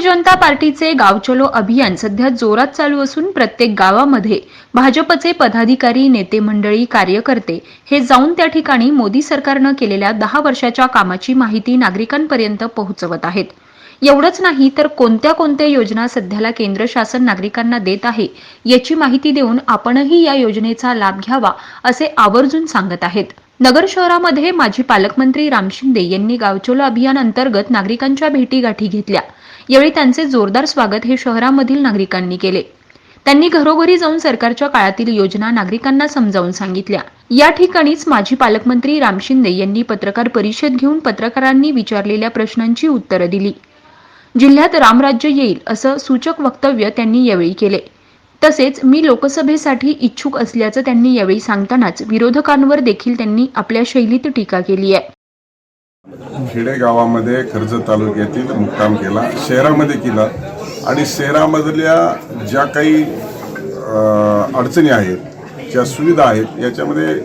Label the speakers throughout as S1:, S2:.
S1: जनता पार्टीचे गाव चलो अभियान सध्या जोरात चालू असून प्रत्येक गावामध्ये भाजपचे पदाधिकारी, नेते मंडळी, कार्यकर्ते हे जाऊन त्या ठिकाणी मोदी सरकारनं केलेल्या 10 वर्षाच्या कामाची माहिती नागरिकांपर्यंत पोहोचवत आहेत. एवढंच नाही तर कोणत्या कोणत्या योजना सध्याला केंद्र शासन नागरिकांना देत आहे याची माहिती देऊन आपणही या योजनेचा लाभ घ्यावा असे आवर्जून सांगत आहेत. नगर शहरामध्ये माजी पालकमंत्री राम शिंदे यांनी गाव चलो अभियान अंतर्गत नागरिकांच्या भेटीगाठी घेतल्या. यावेळी त्यांचे जोरदार स्वागत हे शहरामधील नागरिकांनी केले. त्यांनी घरोघरी जाऊन सरकारच्या काळातील योजना नागरिकांना समजावून सांगितल्या. या ठिकाणीच माजी पालकमंत्री राम शिंदे यांनी पत्रकार परिषद घेऊन पत्रकारांनी विचारलेल्या प्रश्नांची उत्तरं दिली. जिल्ह्यात रामराज्य येईल असं सूचक वक्तव्य त्यांनी यावेळी केले. तसेच मी लोकसभेसाठी इच्छुक असल्याचं त्यांनी यावेळी सांगतानाच विरोधकांवर देखील त्यांनी आपल्या शैलीत टीका केली आहे.
S2: खेडेगावामध्ये कर्जत तालुक्यातील मुक्काम केला, शहरामध्ये केला आणि शहरामधल्या ज्या काही अडचणी आहेत, ज्या सुविधा आहेत, याच्यामध्ये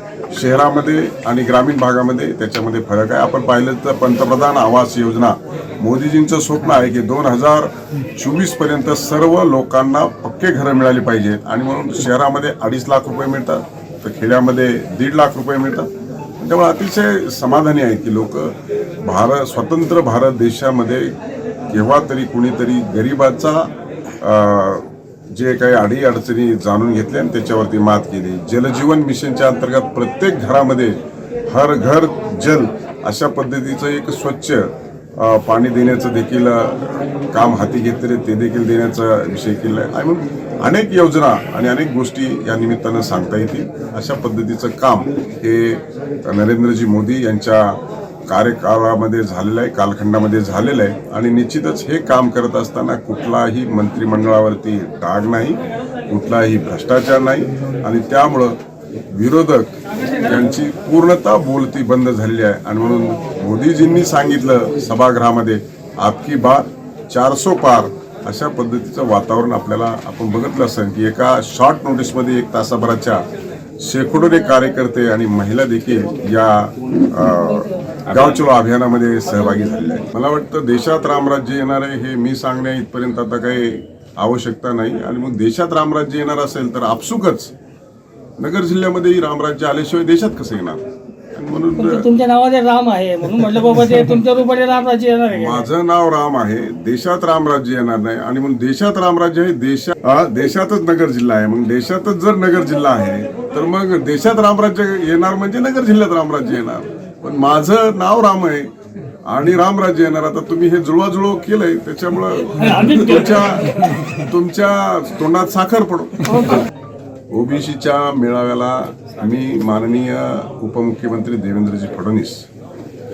S2: शहरामध्ये आणि ग्रामीण भागामध्ये त्याच्यामध्ये फरक आहे. आपण पाहिलं तर पंतप्रधान आवास योजना मोदीजींचं स्वप्न आहे की 2024 पर्यंत सर्व लोकांना पक्के घरं मिळाली पाहिजेत आणि म्हणून शहरामध्ये 2.5 लाख रुपये मिळतात तर खेड्यामध्ये 1.5 लाख रुपये मिळतात. त्यामुळे अतिशय समाधानी आहे की लोक स्वतंत्र भारत देशामध्ये केव्हा तरी कुणीतरी गरिबाचा जे काही अडीअडचणी जाणून घेतल्या आणि त्याच्यावरती मात केली. जलजीवन मिशनच्या अंतर्गत प्रत्येक घरामध्ये हर घर जल अशा पद्धतीचं एक स्वच्छ पाणी देण्याचं देखील काम हाती घेतले, ते देखील देण्याचा विषय केला आहे. आणि म्हणून अनेक योजना आणि अनेक गोष्टी या निमित्तानं सांगता येतील. अशा पद्धतीचं काम हे नरेंद्रजी मोदी यांच्या कार्यकाळामध्ये झालेलं आहे, कालखंडामध्ये झालेलं आहे. आणि निश्चितच हे काम करत असताना कुठलाही मंत्रिमंडळावरती डाग नाही, कुठलाही भ्रष्टाचार नाही आणि त्यामुळं विरोधक त्यांची पूर्णतः बोलती बंद झालेली आहे. आणि म्हणून मोदीजींनी सांगितलं सभागृहामध्ये आपकी बात 400 पार अशा पद्धतीचं वातावरण आपल्याला आपण बघितलं असेल की एका शॉर्ट नोटीसमध्ये 1 तासाभराच्या शेकडोने कार्यकर्ते आणि महिला देखील या गाव चलो अभियानामध्ये सहभागी झालेले आहेत. मला वाटतं देशात रामराज्य येणार आहे हे मी सांगण्या इथपर्यंत आता काही आवश्यकता नाही. आणि मग देशात रामराज्य येणार असेल तर आपसुकच नगर जिल्ह्यामध्येही रामराज्य आल्याशिवाय देशात कसं येणार. आणि म्हणून
S3: तुमच्या नावाचे राम आहे म्हणून म्हटलं बाबा ते तुमच्या रूपाने रामराज्य येणार आहे.
S2: माझं नाव राम आहे, देशात रामराज्य येणार नाही. आणि म्हणून देशात रामराज्य आहे, देशातच नगर जिल्हा आहे. मग देशातच जर नगर जिल्हा आहे तर मग देशात रामराज्य येणार म्हणजे नगर जिल्ह्यात रामराज्य येणार. पण माझं नाव राम आहे आणि रामराज्य येणार. आता तुम्ही हे जुळवाजुळव केलंय त्याच्यामुळं तुमच्या तोंडात साखर पडो. ओबीसीच्या मेळाव्याला मी माननीय उपमुख्यमंत्री देवेंद्रजी फडणवीस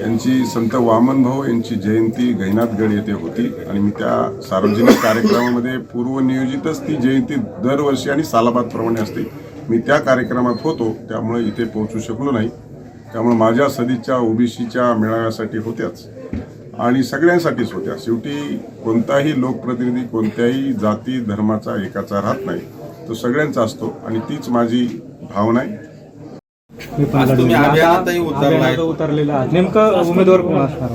S2: यांची संत वामनभाऊ यांची जयंती गैनाथगड येथे होती आणि मी त्या सार्वजनिक कार्यक्रमामध्ये पूर्वनियोजितच ती जयंती दरवर्षी आणि सालाबादप्रमाणे असते. मी त्या कार्यक्रमात होतो, त्यामुळे इथे पोहोचू शकलो नाही. त्यामुळे माझ्या सदिच्छा ओबीसीच्या मेळाव्यासाठी होत्याच आणि सगळ्यांसाठीच होत्या. शेवटी कोणताही लोकप्रतिनिधी कोणत्याही जाती धर्माचा एकाचा राहत नाही, तो सगळ्यांचा असतो आणि तीच माझी भावना आहे.
S4: उतरलेला नेमकं उमेदवार कोण असणार?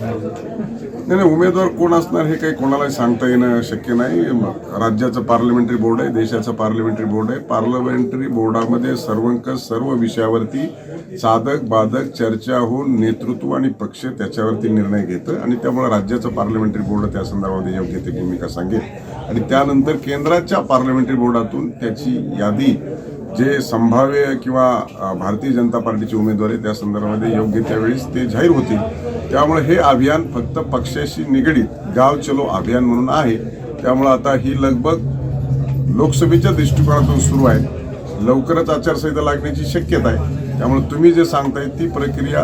S2: नाही, उमेदवार कोण असणार हे काही कोणालाही सांगता येणं शक्य नाही. राज्याचं पार्लमेंटरी बोर्ड आहे, देशाचं पार्लमेंटरी बोर्ड आहे. पार्लमेंटरी बोर्डामध्ये सर्व विषयावरती साधक बाधक चर्चा होऊन नेतृत्व आणि पक्ष त्याच्यावरती निर्णय घेतं आणि त्यामुळे राज्याचं पार्लमेंटरी बोर्ड त्या संदर्भामध्ये योग्य ती भूमिका सांगेल आणि त्यानंतर केंद्राच्या पार्लमेंटरी बोर्डातून त्याची यादी जे संभाव्य किंवा भारतीय जनता पार्टीचे उमेदवार आहेत त्या संदर्भामध्ये योग्य त्यावेळेस ते जाहीर होतील. त्यामुळे हे अभियान फक्त पक्षाशी निगडीत गाव चलो अभियान म्हणून आहे. त्यामुळे आता ही लगबग लोकसभेच्या दृष्टिकोनातून सुरू आहे. लवकरच आचारसंहिता लागण्याची शक्यता आहे. त्यामुळे तुम्ही जे सांगताय ती प्रक्रिया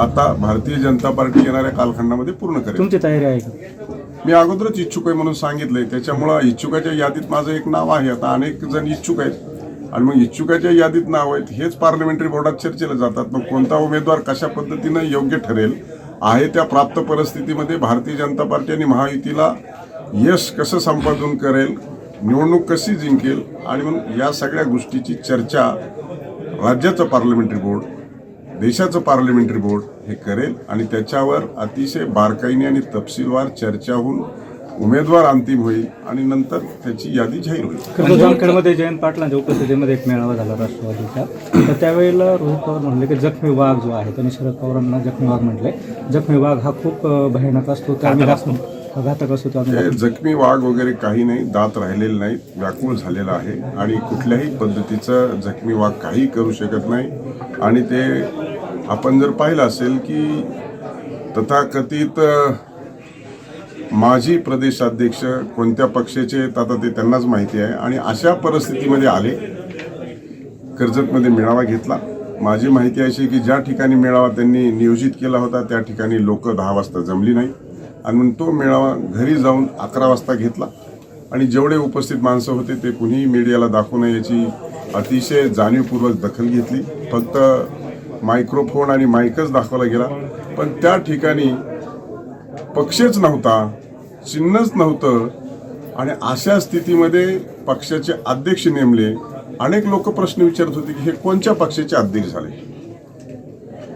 S2: आता भारतीय जनता पार्टी येणाऱ्या कालखंडामध्ये पूर्ण करेल.
S4: तुमची तयारी आहे का?
S2: मी अगोदरच इच्छुक आहे म्हणून सांगितलंय. त्याच्यामुळं इच्छुकाच्या यादीत माझं एक नाव आहे. आता अनेक जण इच्छुक आहेत आणि मग इच्छुकाच्या यादीत नाव आहेत हेच पार्लमेंटरी बोर्डात चर्चेला जातात. मग कोणता उमेदवार कशा पद्धतीनं योग्य ठरेल आहे त्या प्राप्त परिस्थितीमध्ये भारतीय जनता पार्टी आणि महायुतीला यश कसं संपादन करेल, निवडणूक कशी जिंकेल आणि म्हणून या सगळ्या गोष्टीची चर्चा राज्याचं पार्लमेंटरी बोर्ड, देशाचं पार्लमेंटरी बोर्ड हे करेल आणि त्याच्यावर अतिशय बारकाईने आणि तपशीलवार चर्चा होऊन उमेदवार अंतिम होईल आणि नंतर त्याची यादी जाहीर होईल.
S4: खरं जामखेडमध्ये जयंत पाटलांच्या उपस्थितीमध्ये एक मेळावा झाला राष्ट्रवादीचा. तर त्यावेळेला रोहित पवार म्हणले की जखमी वाघ जो आहे त्यांनी शरद पवारांना जखमी वाघ म्हटले. जखमी वाघ हा खूप भयानक असतो, घातक असतो. तो आम्ही
S2: हे जखमी वाघ वगैरे काही नाही, दात राहिलेले नाहीत, व्याकुळ झालेला आहे आणि कुठल्याही पद्धतीचं जखमी वाघ काही करू शकत नाही. आणि ते आपण जर पाहिलं असेल की तथाकथित माजी प्रदेशाध्यक्ष कोणत्या पक्षाचे आहेत आता ते त्यांनाच माहिती आहे. आणि अशा परिस्थितीमध्ये आले, कर्जतमध्ये मेळावा घेतला. माझी माहिती अशी की ज्या ठिकाणी मेळावा त्यांनी नियोजित केला होता त्या ठिकाणी लोक 10 वाजता जमली नाही आणि म्हणून तो मेळावा घरी जाऊन 11 वाजता घेतला. आणि जेवढे उपस्थित माणसं होते ते कुणीही मीडियाला दाखवू नये याची अतिशय जाणीवपूर्वक दखल घेतली. फक्त मायक्रोफोन आणि माईकच दाखवला गेला, पण त्या ठिकाणी पक्षच नव्हता, चिन्हच नव्हतं. आणि अशा स्थितीमध्ये पक्षाचे अध्यक्ष नेमले. अनेक लोक प्रश्न विचारत होते की हे कोणत्या पक्षाचे अध्यक्ष झाले.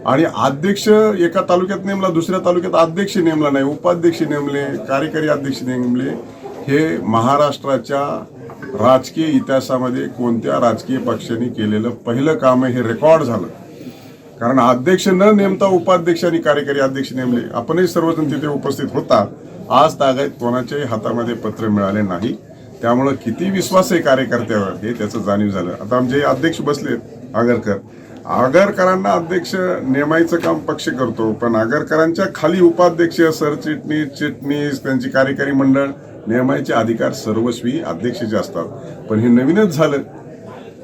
S2: आणि अध्यक्ष एका तालुक्यात नेमला, दुसऱ्या तालुक्यात अध्यक्ष नेमला नाही, उपाध्यक्ष नेमले, कार्यकारी अध्यक्ष नेमले. हे महाराष्ट्राच्या राजकीय इतिहासामध्ये कोणत्या राजकीय पक्षाने केलेलं पहिलं काम आहे. हे रेकॉर्ड झालं, कारण अध्यक्ष न नेमता उपाध्यक्ष आणि कार्यकारी अध्यक्ष नेमले. आपणही सर्वजण तिथे उपस्थित होता. आज तागायत कोणाच्याही हातामध्ये पत्र मिळाले नाही. त्यामुळं किती विश्वास आहे कार्यकर्त्यावर हे त्याचं जाणीव झालं. आता आमचे अध्यक्ष बसलेत आगरकरांना अध्यक्ष नेमायचं काम पक्ष करतो, पण आगरकरांच्या खाली उपाध्यक्ष, सरचिटणीस, चिटणीस, त्यांची कार्यकारी मंडळ नेमायचे अधिकार सर्वस्वी अध्यक्षाचे असतात. पण हे नवीनच झालं.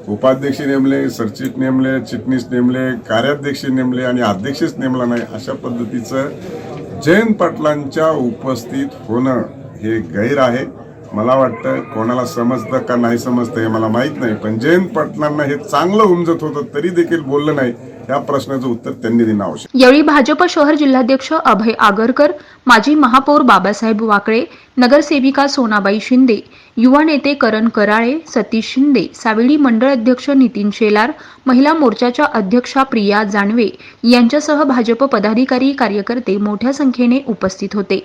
S2: उपाध्यक्ष नेमले, सरचिट नेमले, चिटणीस नेमले, कार्याध्यक्ष नेमले आणि अध्यक्षच नेमला नाही. अशा पद्धतीचं जयंत पाटलांच्या उपस्थित होणं हे गैर आहे. मला वाटतं कोणाला समजतं का नाही समजतं हे मला माहीत नाही, पण जयंत पाटलांना हे चांगलं उमजत होतं तरी देखील बोललं नाही. या प्रश्नाचं उत्तर त्यांनी देणं आवश्यक.
S1: यावेळी भाजप शहर जिल्हाध्यक्ष अभय आगरकर, माजी महापौर बाबासाहेब वाकळे, नगरसेविका सोनाबाई शिंदे, युवा नेते करण कराळे, सतीश शिंदे, सावेडी मंडळ अध्यक्ष नितीन शेलार, महिला मोर्चाच्या अध्यक्षा प्रिया जानवे यांच्यासह भाजप पदाधिकारी कार्यकर्ते मोठ्या संख्येने उपस्थित होते.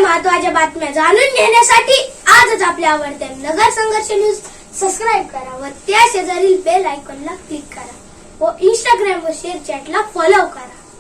S5: महत्त्वाच्या बातम्या जाणून घेण्यासाठी आजच आपल्या आवडत्या नगर संघर्ष न्यूज सबस्क्राईब करा व त्या शेजारील बेल आयकॉनला क्लिक करा व इंस्टाग्राम व शेअर चॅटला फॉलो करा.